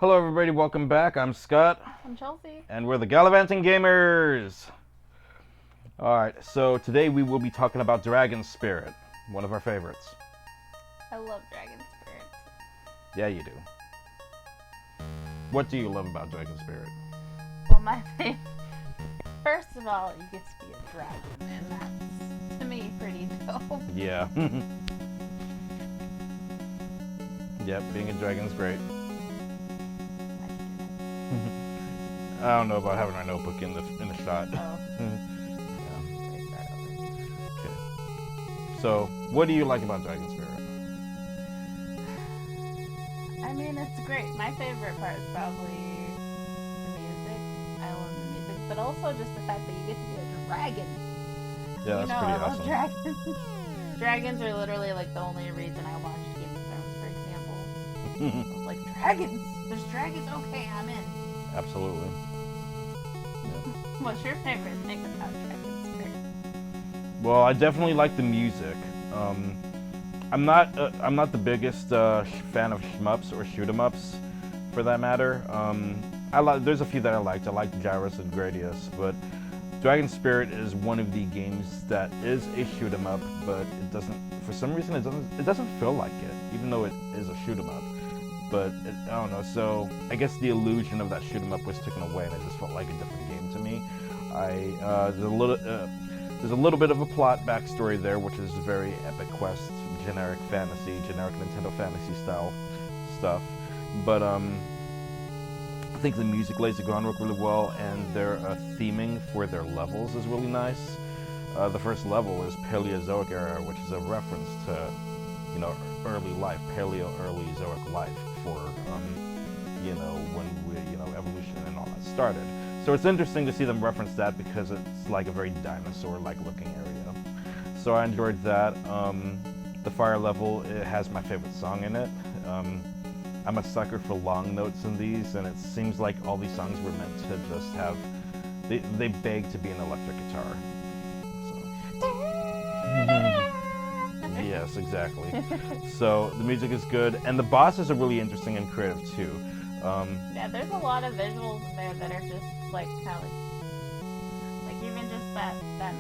Hello everybody, welcome back. I'm Scott. I'm Chelsea. And we're the Gallivanting Gamers. Alright, so today we will be talking about Dragon Spirit, one of our favorites. I love Dragon Spirit. Yeah, you do. What do you love about Dragon Spirit? Well, my favorite... First of all, you get to be a dragon, and that's, to me, pretty dope. Yeah. Yep, being a dragon's great. I don't know about having our notebook in the shot. Oh. Okay. So, what do you like about Dragon Spirit? I mean, it's great. My favorite part is probably the music. I love the music, but also just the fact that you get to be a dragon. Yeah, that's pretty I love awesome. dragons. Dragons are literally like the only reason I watched Game of Thrones, for example. I was like, dragons! There's dragons? Okay, I'm in. Absolutely. What's your favorite thing about Dragon Spirit? Well, I definitely like the music. I'm not the biggest fan of shmups or shoot 'em ups, for that matter. There's a few that I liked. I liked Gyros and Gradius, but Dragon Spirit is one of the games that is a shoot 'em up, but it doesn't. For some reason, it doesn't feel like it, even though it is a shoot 'em up. But I don't know. So I guess the illusion of that shoot 'em up was taken away, and it just felt like a different game to me. There's a little bit of a plot backstory there, which is very Epic Quest, generic fantasy, generic Nintendo fantasy style stuff. But I think the music lays the groundwork really well, and their theming for their levels is really nice. The first level is Paleozoic era, which is a reference to, early life, early Zoic life for, when evolution and all that started. So it's interesting to see them reference that because it's like a very dinosaur-like looking area. So I enjoyed that. The fire level, it has my favorite song in it. I'm a sucker for long notes in these, and it seems like all these songs were meant to just have, they beg to be an electric guitar. Yes, exactly. So the music is good, and the bosses are really interesting and creative too. Yeah, there's a lot of visuals in there that are just like kind of like even just that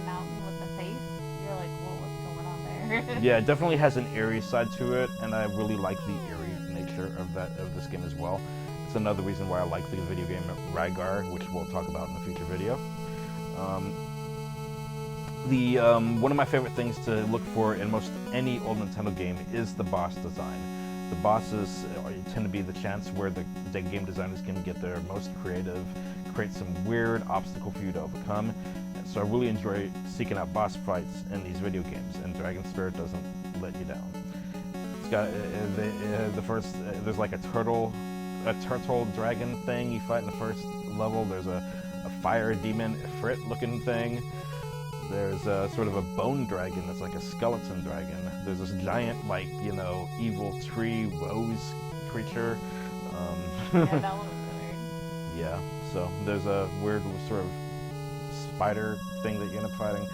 mountain with the face. You're like, whoa, what's going on there? Yeah, it definitely has an eerie side to it, and I really like the eerie nature of this game as well. It's another reason why I like the video game Rygar, which we'll talk about in a future video. One of my favorite things to look for in most any old Nintendo game is the boss design. The bosses tend to be the chance where the game designers can get their most creative, create some weird obstacle for you to overcome. So I really enjoy seeking out boss fights in these video games, and Dragon Spirit doesn't let you down. It's got there's like a turtle dragon thing you fight in the first level. There's a fire demon Ifrit looking thing. There's sort of a bone dragon that's like a skeleton dragon. There's this giant, evil tree rose creature. Yeah, that one was weird. Yeah, so there's a weird sort of spider thing that you end up fighting.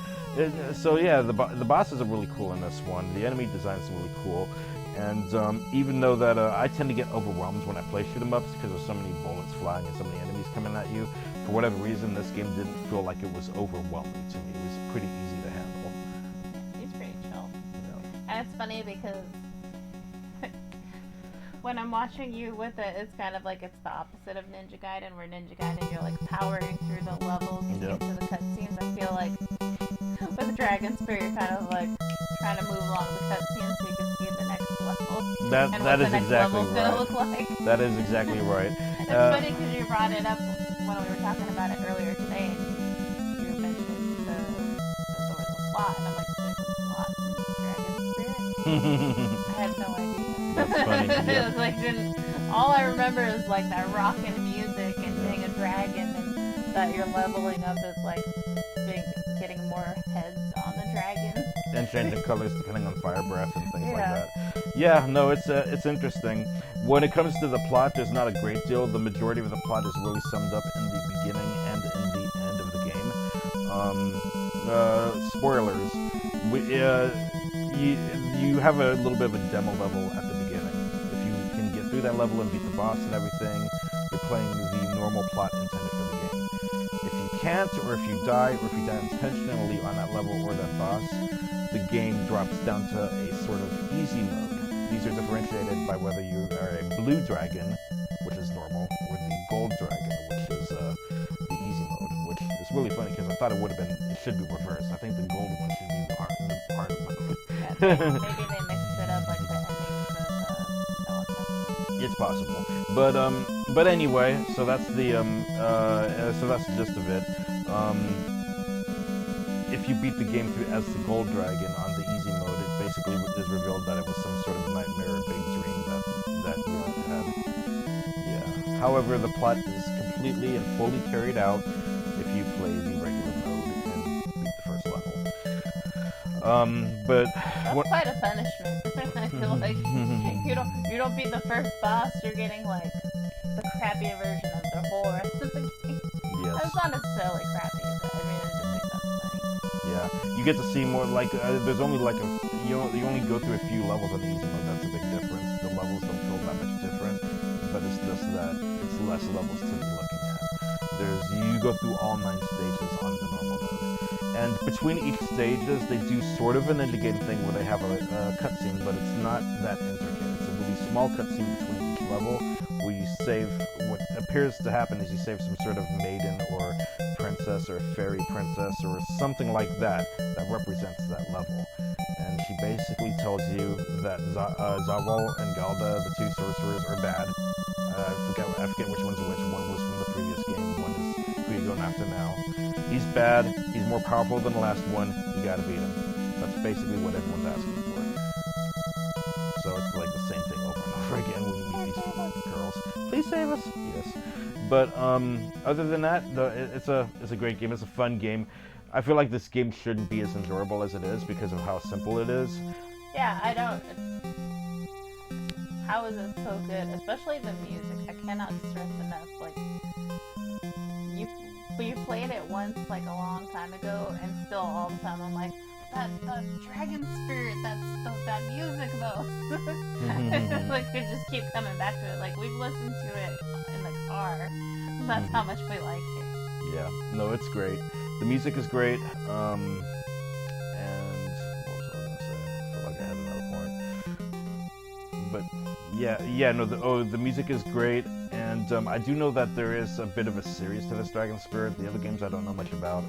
So yeah, the bosses are really cool in this one. The enemy designs are really cool. And even though that I tend to get overwhelmed when I play shoot 'em ups because there's so many bullets flying and so many enemies coming at you, for whatever reason, this game didn't feel like it was overwhelming to me. It was pretty easy to handle. Yeah, he's pretty chill. Yeah. And it's funny because when I'm watching you with it, it's kind of like it's the opposite of Ninja Gaiden, where Ninja Gaiden you're like powering through the levels to get to the cutscenes. I feel like with Dragon Spirit, you're kind of like trying to move along the cutscenes so you can see the next level. That is exactly right. Look like. That is exactly right. It's funny because you brought it up when we were talking about it earlier today, and you mentioned there was a plot, and I'm like, there's a plot in Dragon Spirit? I had no idea. That's funny. Yeah. It was like, all I remember is like that rockin' music and being a dragon, and that you're leveling up is like getting more heads on the dragon. And changing colors depending on fire breath and things like that. Yeah, no, it's interesting. When it comes to the plot, there's not a great deal. The majority of the plot is really summed up in the beginning and in the end of the game. Spoilers. You have a little bit of a demo level at the beginning. If you can get through that level and beat the boss and everything, you're playing the normal plot intended for the game. If you can't, or if you die, or if you die intentionally on that level or that boss, the game drops down to a sort of easy mode. These are differentiated by whether you are a blue dragon, which is normal, or the gold dragon, which is the easy mode, which is really funny because I thought it should be reversed. I think the gold one should be the hard mode. Yeah, maybe they mixed it up like the endings of It's possible, but anyway, so that's the the gist of it. If you beat the game through as the gold dragon on the easy mode, it basically is revealed that it was some sort of nightmare or big dream that you had. Yeah. However, the plot is completely and fully carried out if you play the regular mode and beat the first level. But that's quite a punishment. I feel like you don't beat the first boss, you're getting like the crappy version of the whole rest of the game. yes. It's not necessarily crappy, but I mean, it's just like that's funny. Yeah, you get to see more, like, there's only like you only go through a few levels on the easy mode. That's a big difference. The levels don't feel that much different, but it's just that it's less levels to be looking at. You go through all 9 stages on the normal mode. And between each stages, they do sort of an Ninja Gaiden thing where they have a cutscene, but it's not that intricate. It's a really small cutscene between each level where you save, what appears to happen is you save some sort of maiden or princess or fairy princess or something like that represents that level. And she basically tells you that Zawal and Galda, the 2 sorcerers, are bad. I forget which one's which. One was from the previous game, one is who you're going after now. He's bad, he's more powerful than the last one, you gotta beat him. That's basically what everyone's asking for. So it's like the same thing over and over again when you meet these girls. Please save us! Yes. But other than that, it's a great game, it's a fun game. I feel like this game shouldn't be as enjoyable as it is because of how simple it is. Yeah, I don't... How is it so good? Especially the music. I cannot stress enough. Like, you played it once, like, a long time ago, and still all the time I'm like, that dragon spirit, that music, though. Like, you just keep coming back to it. Like, we've listened to it in the car. That's how much we like it. Yeah, no, it's great. The music is great, and what was I gonna say? I feel like I had another point. But yeah, no, the music is great, and I do know that there is a bit of a series to this Dragon Spirit. The other games I don't know much about.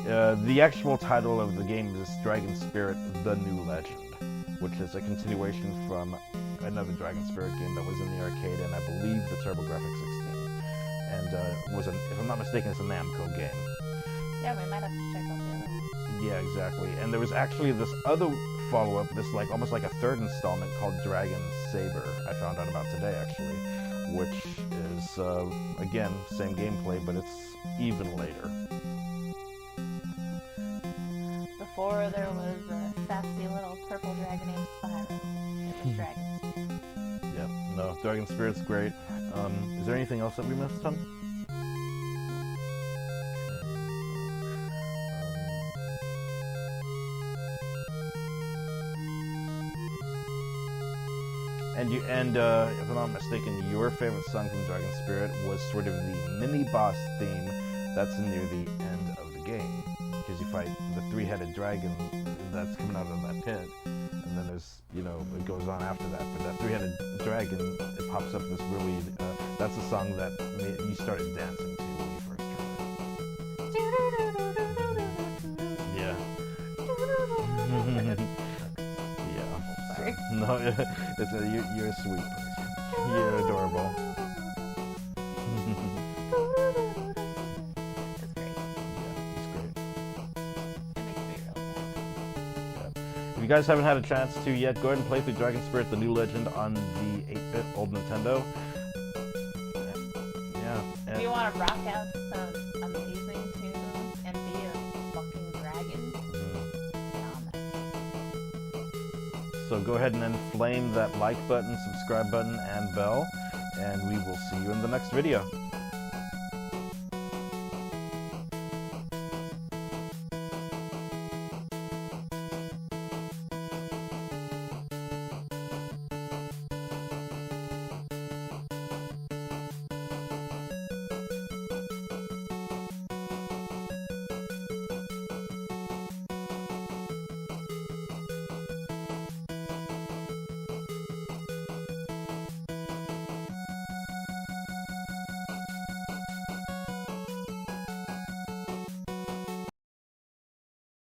The actual title of the game is Dragon Spirit: The New Legend, which is a continuation from another Dragon Spirit game that was in the arcade, and I believe the TurboGrafx 16. And if I'm not mistaken, it's a Namco game. Yeah, we might have to check out the other one. Yeah, exactly. And there was actually this other follow-up, this like almost like a third installment called Dragon Saber. I found out about today, actually, which is again same gameplay, but it's even later. Before there was a sassy little purple dragon named Spyro. It was Dragon. Yep. No, Dragon Spirit's great. Is there anything else that we missed, Tom? And if I'm not mistaken, your favorite song from Dragon Spirit was sort of the mini-boss theme that's near the end of the game. Because you fight the 3-headed dragon that's coming out of that pit, and then there's, it goes on after that. But that 3-headed dragon, it pops up this really, that's a song that you started dancing to when you first heard it. Yeah. Yeah. Sorry. No, you're a sweet person. You're adorable. It's great. Yeah, it's great. It makes me real sad. If you guys haven't had a chance to yet, go ahead and play through Dragon Spirit: The New Legend on the 8-bit old Nintendo. Yeah. If you want to rock out some amazing tunes and be a fucking dragon, So go ahead and inflame that like button, subscribe button, and bell, and we will see you in the next video.